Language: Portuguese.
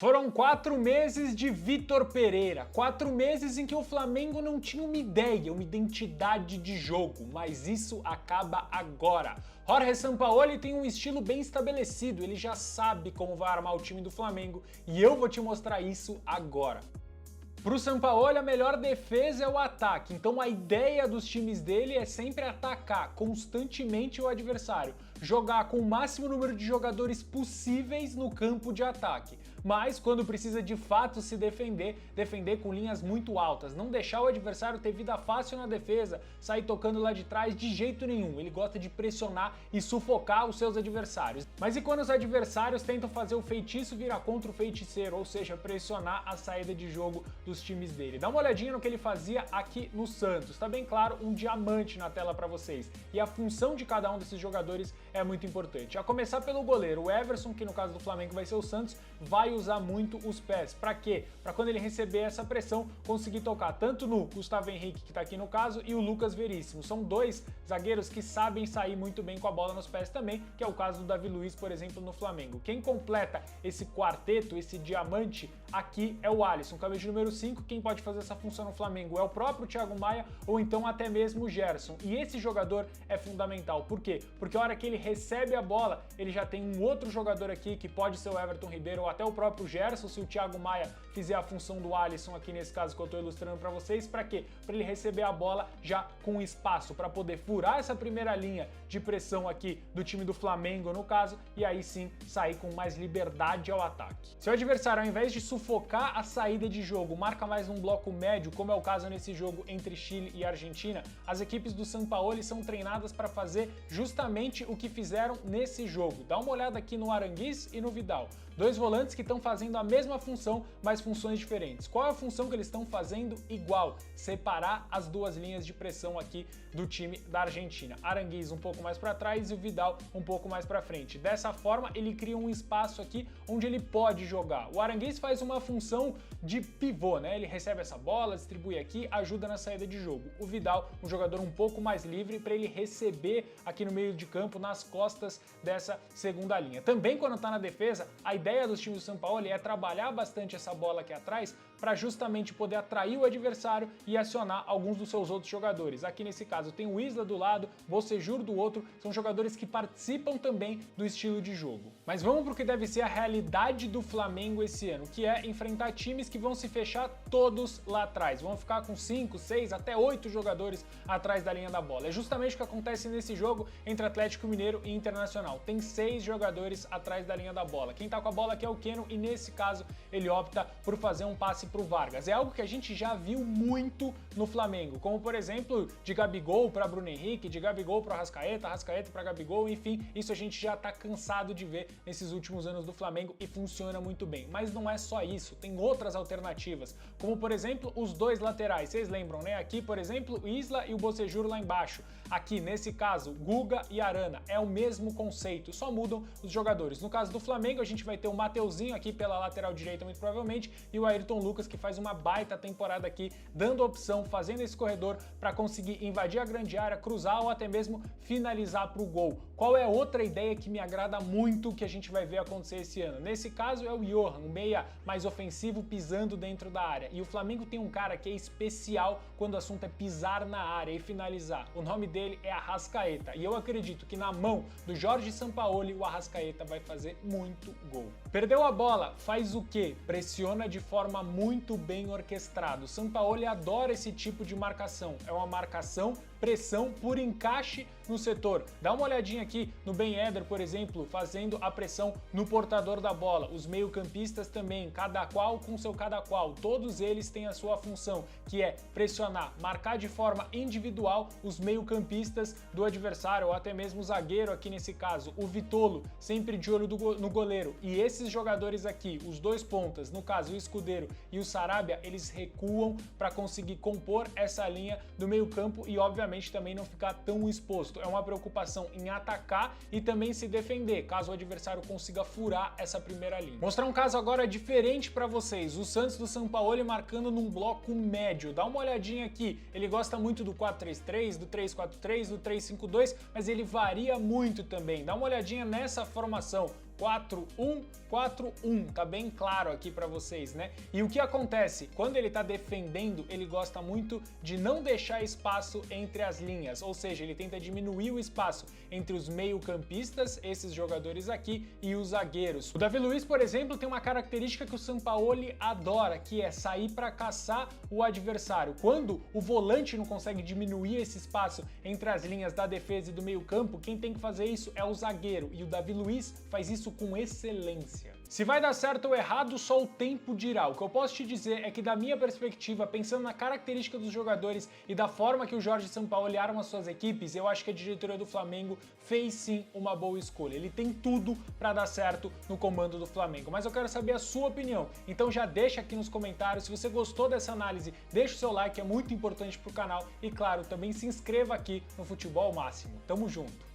Foram 4 meses de Vitor Pereira, 4 meses em que o Flamengo não tinha uma ideia, uma identidade de jogo, mas isso acaba agora. Jorge Sampaoli tem um estilo bem estabelecido, ele já sabe como vai armar o time do Flamengo e eu vou te mostrar isso agora. Para o Sampaoli, a melhor defesa é o ataque, então a ideia dos times dele é sempre atacar constantemente o adversário, jogar com o máximo número de jogadores possíveis no campo de ataque, mas quando precisa de fato se defender, defender com linhas muito altas, não deixar o adversário ter vida fácil na defesa, sair tocando lá de trás de jeito nenhum, ele gosta de pressionar e sufocar os seus adversários. Mas e quando os adversários tentam fazer o feitiço virar contra o feiticeiro, ou seja, pressionar a saída de jogo dos times dele? Dá uma olhadinha no que ele fazia aqui no Santos, tá bem claro um diamante na tela para vocês, e a função de cada um desses jogadores é muito importante. A começar pelo goleiro, o Everson, que no caso do Flamengo vai ser o Santos, vai usar muito os pés. Para quê? Para quando ele receber essa pressão, conseguir tocar tanto no Gustavo Henrique, que tá aqui no caso, e o Lucas Veríssimo. São dois zagueiros que sabem sair muito bem com a bola nos pés também, que é o caso do Davi Luiz, por exemplo, no Flamengo. Quem completa esse quarteto, esse diamante, aqui é o Alisson, camisa número 5, quem pode fazer essa função no Flamengo é o próprio Thiago Maia ou então até mesmo o Gerson. E esse jogador é fundamental. Por quê? Porque a hora que ele recebe a bola, ele já tem um outro jogador aqui, que pode ser o Everton Ribeiro ou até o próprio Gerson, se o Thiago Maia fizer a função do Alisson aqui nesse caso que eu estou ilustrando para vocês. Para quê? Para ele receber a bola já com espaço, para poder furar essa primeira linha de pressão aqui do time do Flamengo, no caso, e aí sim sair com mais liberdade ao ataque. Se o adversário, ao invés de sufocar a saída de jogo, marca mais um bloco médio, como é o caso nesse jogo entre Chile e Argentina, as equipes do Sampaoli são treinadas para fazer justamente o que fizeram nesse jogo. Dá uma olhada aqui no Aranguiz e no Vidal. Dois volantes que estão fazendo a mesma função, mas funções diferentes. Qual é a função que eles estão fazendo igual? Separar as duas linhas de pressão aqui do time da Argentina. Aranguiz um pouco mais para trás e o Vidal um pouco mais para frente. Dessa forma, ele cria um espaço aqui onde ele pode jogar. O Aranguiz faz uma função de pivô, né? Ele recebe essa bola, distribui aqui, ajuda na saída de jogo. O Vidal, um jogador um pouco mais livre para ele receber aqui no meio de campo, nas costas dessa segunda linha. Também quando está na defesa, a ideia dos times do Sampaoli é trabalhar bastante essa bola aqui atrás para justamente poder atrair o adversário e acionar alguns dos seus outros jogadores. Aqui nesse caso tem o Isla do lado, Bocejur do outro, são jogadores que participam também do estilo de jogo. Mas vamos para o que deve ser a realidade do Flamengo esse ano, que é enfrentar times que vão se fechar todos lá atrás, vão ficar com 5, 6, até 8 jogadores atrás da linha da bola. É justamente o que acontece nesse jogo entre Atlético Mineiro e Internacional. Tem 6 jogadores atrás da linha da bola. Quem tá com a bola aqui é o Keno e nesse caso ele opta por fazer um passe pro Vargas. É algo que a gente já viu muito no Flamengo, como por exemplo de Gabigol para Bruno Henrique, de Gabigol para Arrascaeta, Arrascaeta para Gabigol, enfim, isso a gente já tá cansado de ver nesses últimos anos do Flamengo e funciona muito bem. Mas não é só isso, tem outras alternativas, como por exemplo os dois laterais, vocês lembram, né? Aqui, por exemplo, o Isla e o Bocejur lá embaixo. Aqui, nesse caso, Guga e Arana. É o mesmo conceito, só mudam os jogadores. No caso do Flamengo, a gente vai ter o Mateuzinho aqui pela lateral direita, muito provavelmente, e o Ayrton Lucas, que faz uma baita temporada aqui, dando opção, fazendo esse corredor para conseguir invadir a grande área, cruzar ou até mesmo finalizar para o gol. Qual é outra ideia que me agrada muito que a gente vai ver acontecer esse ano? Nesse caso é o Johan, um meia mais ofensivo, pisando dentro da área. E o Flamengo tem um cara que é especial quando o assunto é pisar na área e finalizar. O nome dele é Arrascaeta. E eu acredito que na mão do Jorge Sampaoli, o Arrascaeta vai fazer muito gol. Perdeu a bola, faz o quê? Pressiona de forma muito bem orquestrada. O Sampaoli adora esse tipo de marcação. É uma marcação, pressão por encaixe no setor. Dá uma olhadinha aqui no Ben Yedder, por exemplo, fazendo a pressão no portador da bola. Os meio-campistas também, cada qual com seu cada qual. Todos eles têm a sua função, que é pressionar, marcar de forma individual os meio-campistas do adversário, ou até mesmo o zagueiro aqui nesse caso, o Vitolo, sempre de olho no goleiro. E esses jogadores aqui, os dois pontas, no caso o Escudeiro e o Sarabia, eles recuam para conseguir compor essa linha do meio-campo e obviamente também não ficar tão exposto. É uma preocupação em atacar e também se defender, caso o adversário consiga furar essa primeira linha. Mostrar um caso agora diferente para vocês, o Santos do Sampaoli marcando num bloco médio. Dá uma olhadinha aqui, ele gosta muito do 4-3-3, do 3-4-3, do 3-5-2, mas ele varia muito também. Dá uma olhadinha nessa formação. 4-1, 4-1, tá bem claro aqui para vocês, né? E o que acontece? Quando ele tá defendendo, ele gosta muito de não deixar espaço entre as linhas, ou seja, ele tenta diminuir o espaço entre os meio-campistas, esses jogadores aqui, e os zagueiros. O Davi Luiz, por exemplo, tem uma característica que o Sampaoli adora, que é sair para caçar o adversário. Quando o volante não consegue diminuir esse espaço entre as linhas da defesa e do meio-campo, quem tem que fazer isso é o zagueiro, e o Davi Luiz faz isso com excelência. Se vai dar certo ou errado, só o tempo dirá. O que eu posso te dizer é que, da minha perspectiva, pensando na característica dos jogadores e da forma que o Jorge Sampaoli arma as suas equipes, eu acho que a diretoria do Flamengo fez sim uma boa escolha. Ele tem tudo para dar certo no comando do Flamengo. Mas eu quero saber a sua opinião. Então já deixa aqui nos comentários. Se você gostou dessa análise, deixa o seu like, é muito importante pro canal. E claro, também se inscreva aqui no Futebol Máximo. Tamo junto!